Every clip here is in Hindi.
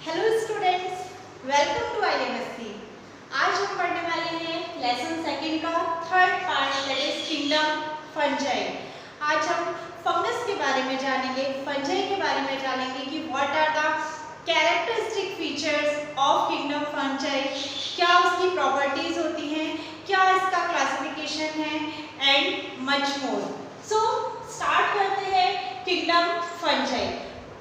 Hello students, welcome to IMSC। आज हम पढ़ने वाले हैं लेसन सेकंड का third part, that is kingdom fungi. आज हम फंगस के बारे में जानेंगे, फंजाई के बारे में जानेंगे कि what are the characteristic features of kingdom fungi, क्या उसकी प्रॉपर्टीज होती हैं, क्या इसका क्लासिफिकेशन है and much more. So start करते हैं किंगडम फंजाई।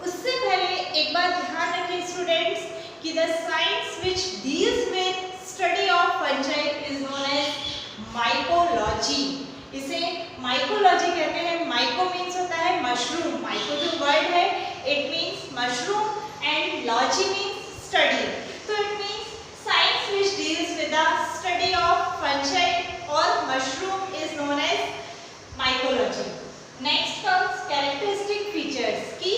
उससे पहले एक बात ध्यान रखें स्टूडेंट्स कि the science which deals with study of fungi is known as mycology. इसे माइकोलॉजी कहते हैं। माइको मीन्स होता है मशरूम, माइको जो वर्ड है it means mushroom and logy means study. तो it means science which deals with the study of fungi और mushroom is known as mycology. Next comes characteristic features की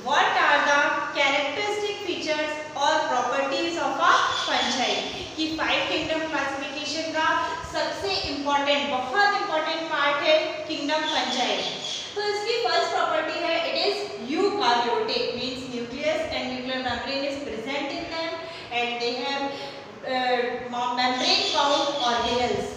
What are the characteristic features or properties of a fungi? कि 5 kingdom classification का सबसे important, बहुत important part है kingdom fungi। तो इसकी first property है it is eukaryotic, means nucleus and nuclear membrane is present in them and they have membrane bound organelles.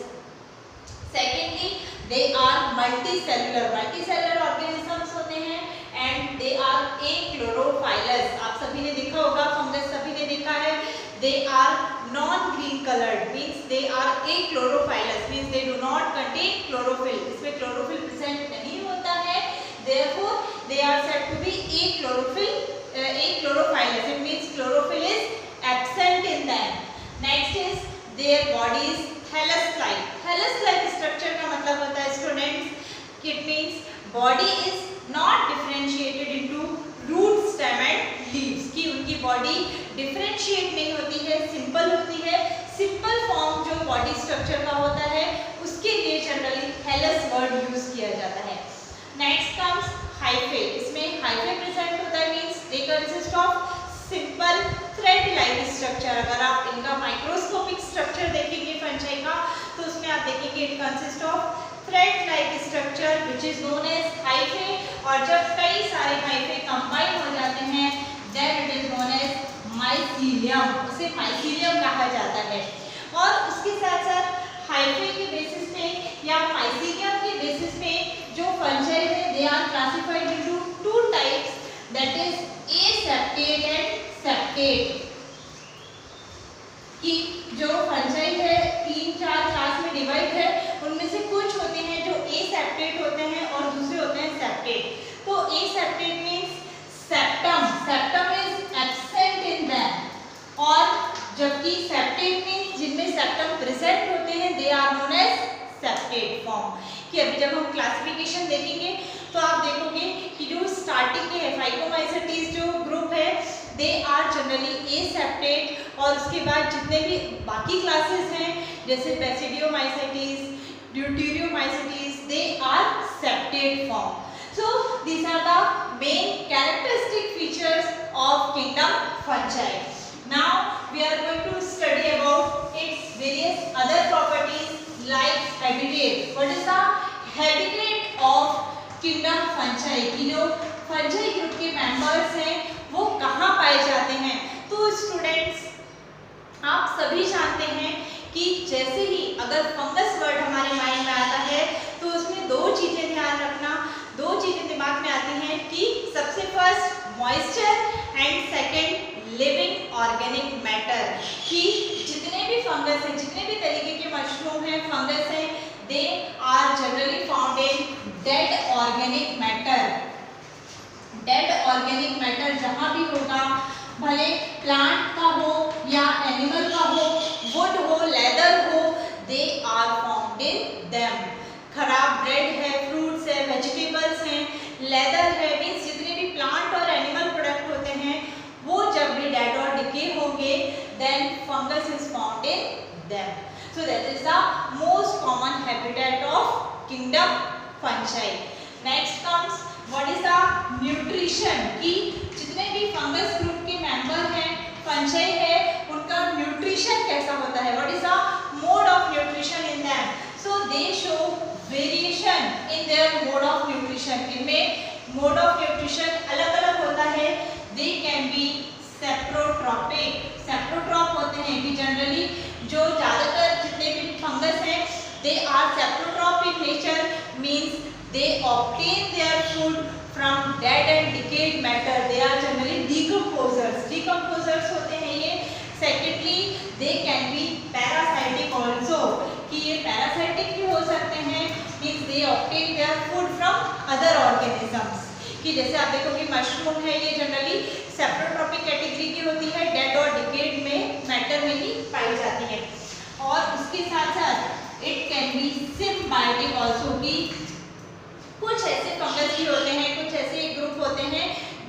Secondly, they are multicellular, multicellular organisms होते हैं and they are achlorophyllous। आप सभी ने देखा होगा, फंगस सभी ने देखा है। They are non-green colored, means they are achlorophyllous, means they do not contain chlorophyll। इसमें chlorophyll present नहीं होता है, therefore they are said to be achlorophyllous। It means chlorophyll is absent in them। Next is their body is thallus-like। thallus-like structure का मतलब होता है students, it means body is not differentiated into root, stem and leaves। कि उनकी बॉडी डिफरेंशिएट नहीं होती है, सिंपल होती है। सिंपल फॉर्म जो बॉडी स्ट्रक्चर का होता है उसके लिए जनरली थैलस वर्ड यूज किया जाता है। Next comes hyphae. इसमें हाइफे प्रेजेंट होता है, means they consist of simple thread like structure. अगर आप इनका माइक्रोस्कोपिक स्ट्रक्चर देखेंगे फंजाई का तो उसमें आप देखेंगे it consist of thread like structure which is known as hyphae. और जब कई सारे हाइफे कंबाइन हो जाते हैं then it is known as mycelium. उसे माइसीलियम कहा जाता है। और उसके साथ साथ हाइफे के बेसिस पे या माइसीलियम के बेसिस पे जो फंजाई है they are classified into 2 types, that is aseptate and septate. कि जो फंजाई है 3-4 क्लास में डिवाइड है, उनमें से कुछ होते हैं जो एसेप्टेट होते हैं और दूसरे होते हैं सेप्टेट। तो aseptate means septum, septum is absent in them. और जबकि सेप्टेट मींस जिनमें सेप्टम प्रेजेंट होते हैं they are known as septate form. कि अभी जब हम क्लासिफिकेशन देखेंगे तो आप देखोगे कि जो स्टार्टिंग के फाइकोमाइसेटीज जो ग्रुप है दे आर जनरली एसेप्टेट। और उसके बाद जितने भी बाकी क्लासेस हैं जैसे basidiomycetes, deuteromycetes, they are septate form. So these are the main characteristic features of kingdom fungi. Now we are going to study about its various other properties like habitat. What is the habitat of kingdom fungi? कि जो fungi group के members हैं वो कहाँ पाए जाते हैं? तो स्टूडेंट्स आप सभी जानते हैं कि जैसे ही अगर फंगस वर्ड हमारे माइंड में आता है तो उसमें 2 चीजें ध्यान रखना, 2 चीजें दिमाग में आती हैं कि सबसे first moisture and second living organic matter. कि जितने भी फंगस हैं, जितने भी तरीके के मशरूम हैं, फंगस हैं, they are generally found in dead organic matter. Dead organic matter जहाँ भी होगा, भले प्लांट का हो या एनिमल का हो, वुड हो, लेदर हो, they are found in them. खराब ब्रेड है, फ्रूट्स है, वेजिटेबल्स हैं, लेदर है, मीन्स जितने भी प्लांट और एनिमल प्रोडक्ट होते हैं वो जब भी डेड और डिके होंगे then fungus is found in them. So that is the most common habitat of kingdom fungi. Next comes what is the nutrition. कि जितने भी फंगस ग्रुप के मेंबर हैं, फंजाई है, उनका न्यूट्रिशन कैसा होता है, what is the mode of nutrition in them. So they show variation in their mode of nutrition. इनमें मोड ऑफ न्यूट्रिशन अलग अलग होता है। They can be saprotrophic, They are saprotrophic nature, means they obtain their food from dead and decayed matter. They are generally decomposers. Decomposers होते हैं ये. Secondly, they can be parasitic also. कि ये parasitic भी हो सकते हैं. Means they obtain their food from other organisms. कि जैसे आप देखोगे मशरूम है, ये जनरली सेप्रोट्रॉपिक कैटेगरी की होती है, डेड और डिकेड में मैटर में ही पाई जाती है. और उसके साथ साथ it can B symbiotic also, कि कुछ ऐसे फंगस भी होते हैं, कुछ ऐसे ग्रुप होते हैं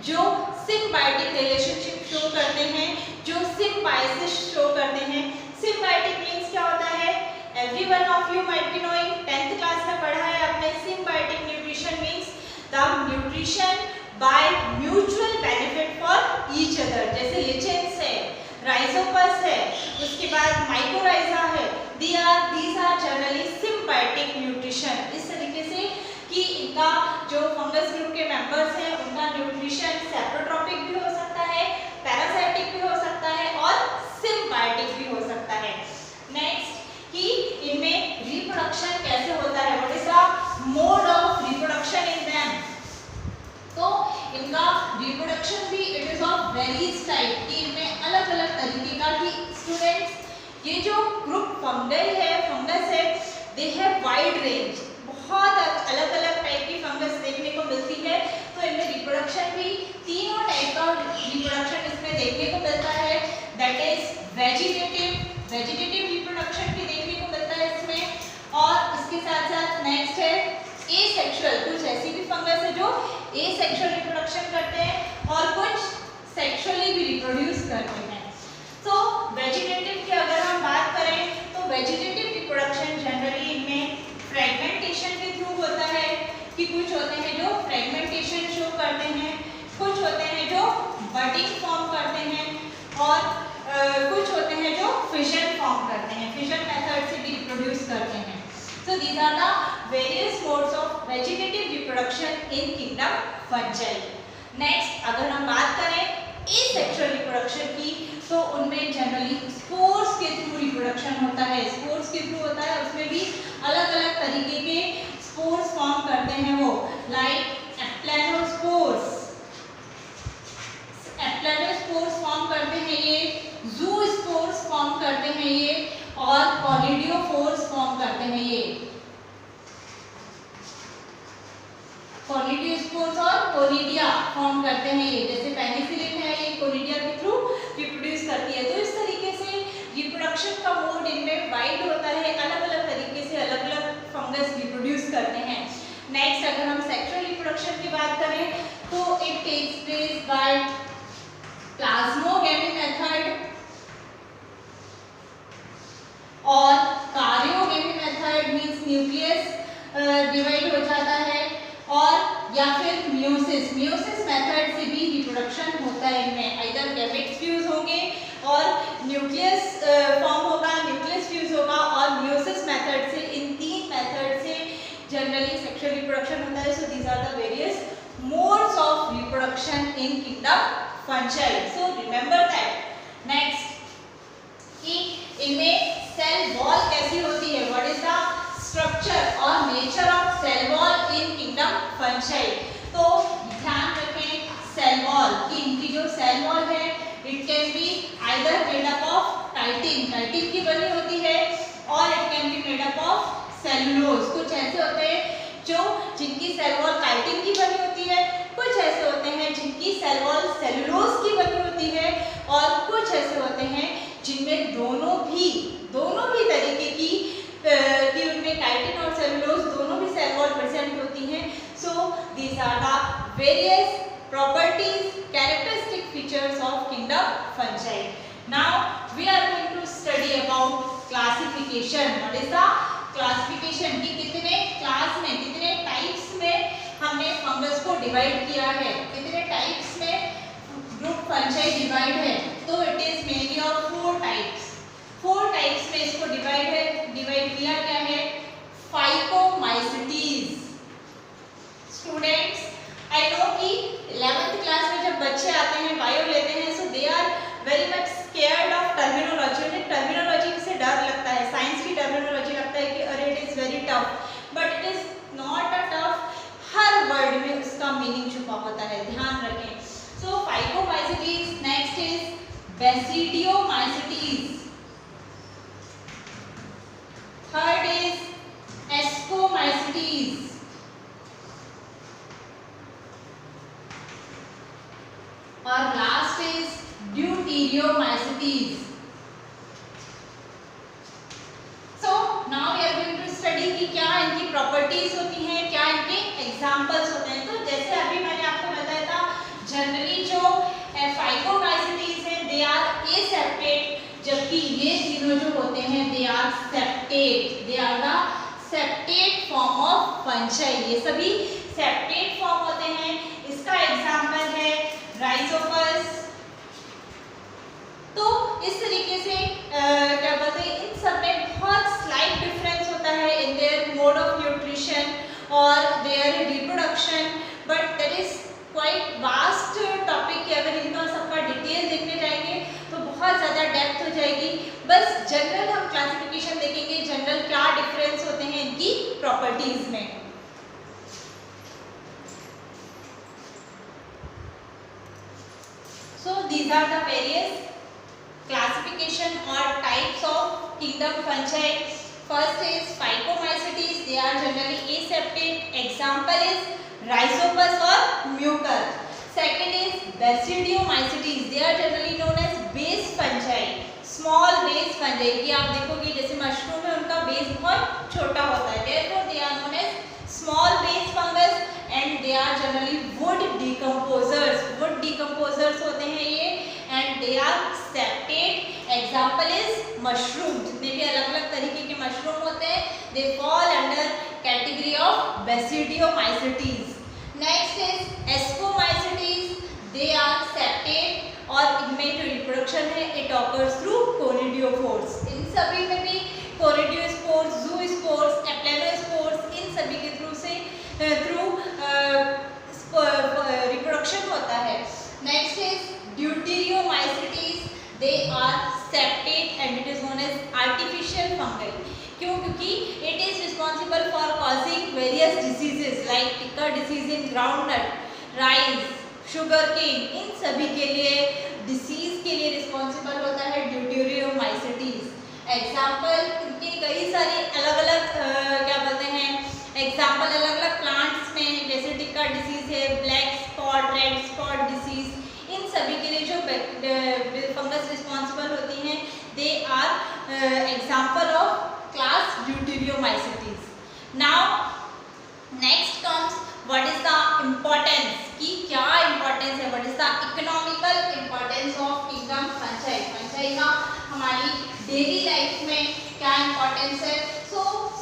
जो सिम्बायोटिक रिलेशनशिप शो करते हैं, जो सिम्बायोसिस शो करते हैं. सिम्बायोटिक मीन्स क्या होता है? Everyone of you might be knowing, 10th class में पढ़ा है आपने. Symbiotic nutrition means the nutrition by mutual benefit for each other. जैसे लिचेंस है, राइजोपस है, उसके बाद माइकोराइजा है. these are generally symbiotic nutrition. इस तरीके से कि इनका जो फंगस ग्रुप के मेंबर्स हैं उनका न्यूट्रिशन सेप्रोट्रॉपिक भी हो सकता है, पैरासाइटिक भी हो सकता है और सिम्बायोटिक भी हो सकता है. नेक्स्ट कि इनमें रिप्रोडक्शन कैसे होता है, what is the mode of reproduction in them. तो इनका रिप्रोडक्शन भी it is of various type, कि इनमें अलग अलग तरीके का. कि स्टूडेंट्स ये जो ग्रुप फंगस है दे हैव वाइड रेंज, बहुत अलग अलग टाइप की फंगस देखने को मिलती है. तो इनमें रिप्रोडक्शन भी तीनों टाइप का रिप्रोडक्शन इसमें देखने को मिलता है. दैट इज वेजिटेटिव रिप्रोडक्शन भी देखने को मिलता है इसमें. और इसके साथ साथ नेक्स्ट है एसेक्सुअल. कुछ ऐसी भी फंगस है जो एसेक्सुअल रिप्रोडक्शन करते हैं और कुछ सेक्सुअली भी रिप्रोड्यूस करते हैं. तो वेजिटेटिव की अगर हम बात करें तो वेजिटेटिव रिप्रोडक्शन जनरली इनमें फ्रेगमेंटेशन के थ्रू होता है. कि कुछ होते हैं जो फ्रेगमेंटेशन शो करते हैं, कुछ होते हैं जो बडिंग फॉर्म करते हैं और कुछ होते हैं जो फिजन फॉर्म करते हैं, फिजन मेथड से भी रिप्रोड्यूस करते हैं. So these are the various modes of vegetative reproduction in kingdom fungi. Next अगर हम बात करें asexual reproduction की तो उनमें जनरली स्पोर्स के थ्रू रिप्रोडक्शन होता है. स्पोर्स के थ्रू होता है, उसमें भी अलग अलग तरीके के स्पोर्स फॉर्म करते हैं वो, लाइक एप्लेनोस्पोर्स. एप्लेनोस्पोर्स फॉर्म करते हैं ये, ज़ूस्पोर्स फॉर्म करते हैं ये और कॉनिडियोफोर्स फॉर्म करते हैं ये. कॉनिडियोस्पोर्स और कोनिडिया फॉर्म करते हैं ये. जैसे पेनिसिलिन है, ये कोनिडिया के थ्रू रिप्रोड्यूस करती है. तो इस तरीके से रिप्रोडक्शन का मोड इनमें वाइड होता है, अलग अलग तरीके से अलग अलग फंगस रिप्रोड्यूस करते हैं. नेक्स्ट अगर हम सेक्सुअल रिप्रोडक्शन की बात करें तो it takes place by plasmogamy method और karyogamy method. Means nucleus divide हो जाता है, और या फिर मियोसिस मेथड से भी रिप्रोडक्शन होता है इनमें. आइदर गैमेट्स फ्यूज होंगे और न्यूक्लियस फॉर्म होगा, न्यूक्लियस फ्यूज होगा और मियोसिस मेथड से, इन तीन मेथड से जनरली सेक्सुअल रिप्रोडक्शन होता है. So these are the various modes of reproduction in kingdom fungi. So remember that. Next कि इनमें सेल वॉल कैसी होती है, व्हाट इज द स्ट्रक्चर और nature of cell wall in kingdom fungi. तो ध्यान रखें सेल वॉल कि इनकी जो सेल वॉल है it can be either made up of chitin की बनी होती है, और it can be made up of cellulose. कुछ ऐसे होते हैं जो जिनकी सेल वॉल काइटिन की बनी होती है, कुछ ऐसे होते हैं जिनकी सेल वॉल सेलुलोज की बनी होती है, और कुछ ऐसे होते हैं जिनमें दोनों भी तरीके की उनमें काइटिन और सेलुलोज दोनों भी सेल वॉल प्रेजेंट होती हैं. So these are the various properties, characteristic features of kingdom fungi. Now we are going to study about classification. What is the classification की कितने क्लास में, कितने टाइप्स में हमने फंगस को डिवाइड किया है, कितने टाइप्स में ग्रुप फंजाई डिवाइड है. तो it is mainly of 4 types. 4 types में इसको डिवाइड किया गया है. फाइकोमाइसिटीज. स्टूडेंट्स आई नो कि 11th क्लास में जब बच्चे आते हैं बायो लेते हैं, so they are very much scared of terminology. उन्हें टर्मिनोलॉजी से डर लगता है, साइंस की टर्मिनोलॉजी लगता है कि अरे इट इज है, ध्यान रखें। So phycomycetes, next is basidiomycetes, third is ascomycetes, और last is deuteromycetes. So now we are going to study कि क्या इनकी प्रॉपर्टीज होती हैं, क्या इनके एग्जांपल्स होते हैं। तो जैसे अभी मैंने आपको बताया था, जनरली जो फाइकोमाइसीटीज हैं दे आर एसेप्टेट, जबकि ये तीनों जो होते हैं they are septate, they are the septate form of fungi, ये सभी सेप्टेट फॉर्म होते हैं। इसका एग्जांपल है राइजोपस। तो इस तरीके से क्या बोलते हैं, इन सब में बहुत स्लाइट डिफरेंस होता है in their mode of nutrition और their reproduction, but that is quite vast topic कि अगर इनका सबका डिटेल देखने जाएंगे तो बहुत ज़्यादा डेप्थ हो जाएगी। बस जनरल हम क्लासिफिकेशन देखेंगे, जनरल क्या डिफरेंस होते हैं इनकी प्रॉपर्टीज में। So these are the various classification or types of kingdom fungi. First is Phycomycetes, they are generally aseptate. Example is Rhizopus or Mucor. Second is Basidiomycetes, they are generally known as base fungi, small base fungi। कि आप देखोगे जैसे मशरूम है उनका बेस बहुत छोटा होता है, therefore they are known as small base fungus and they are generally wood decomposers, wood decomposers होते हैं ये, and they are septate। Example is mushroom, जितने भी अलग अलग तरीके के मशरूम होते हैं they fall under category of Basidiomycetes। Next is Ascomycetes, they are septate और इनमें जो रिप्रोडक्शन है it occurs through conidiophores। इन सभी में भी conidiospores, zoospores, eplanospores, इन सभी के थ्रू रिप्रोडक्शन होता है। Next is Deuteriomycetes, they are septate and it is known as artificial fungi। क्यों? क्योंकि it is responsible for causing various diseases like ticker disease in groundnut, rice, sugarcane, इन सभी के लिए डिसीज के लिए रिस्पॉन्सिबल होता है Deuteriomycetes। एग्जाम्पल इनके कई सारे अलग अलग क्या बोलते हैं एग्जाम्पल अलग अलग प्लांट्स में, जैसे टिक्का डिसीज है, black spot, red spot disease, इन सभी के लिए जो फंगस रिस्पॉन्सिबल होती हैं they are example of class Deuteriomycetes। Now next comes what is the importance, कि क्या इम्पोर्टेंस है, what is the economical importance of kingdom fungi. Fungi का हमारी डेली लाइफ में क्या इम्पोर्टेंस है। So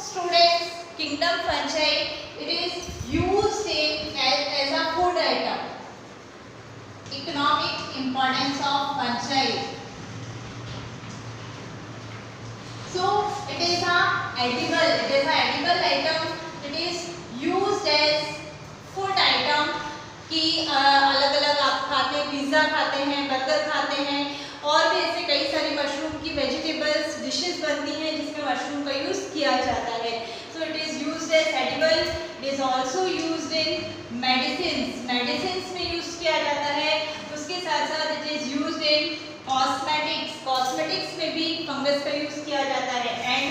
students, kingdom fungi it is used as a food item। economic importance of fungi, so it is a edible item, it is used as food item कि अलग अलग आप खाते हैं, पिज्ज़ा खाते हैं, बर्गर खाते हैं, और भी ऐसे कई सारी मशरूम की वेजिटेबल्स डिशेस बनती हैं जिसमें मशरूम का यूज़ किया जाता है। So it is used as edible, it is also used in medicines, medicines में यूज़ किया जाता है। उसके साथ साथ it is used in cosmetics, cosmetics में भी फंगस का यूज़ किया जाता है। and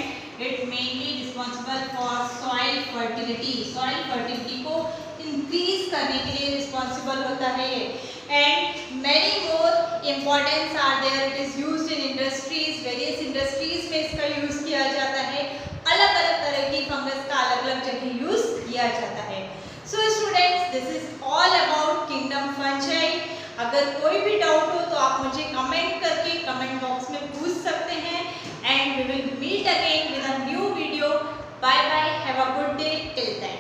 it mainly responsible for soil fertility, soil fertility को increase करने के लिए responsible होता है ये। and many more importance are there, it is used in industries, various industries में इसका यूज़ किया जाता है, अलग अलग तरह की फंगस का अलग अलग जगह यूज़ किया जाता है। So students, this is all about kingdom fungi। अगर कोई भी डाउट हो तो आप मुझे कमेंट करके कमेंट बॉक्स में पूछ सकते हैं। and we will meet again with a new video। bye bye, have a good day till then।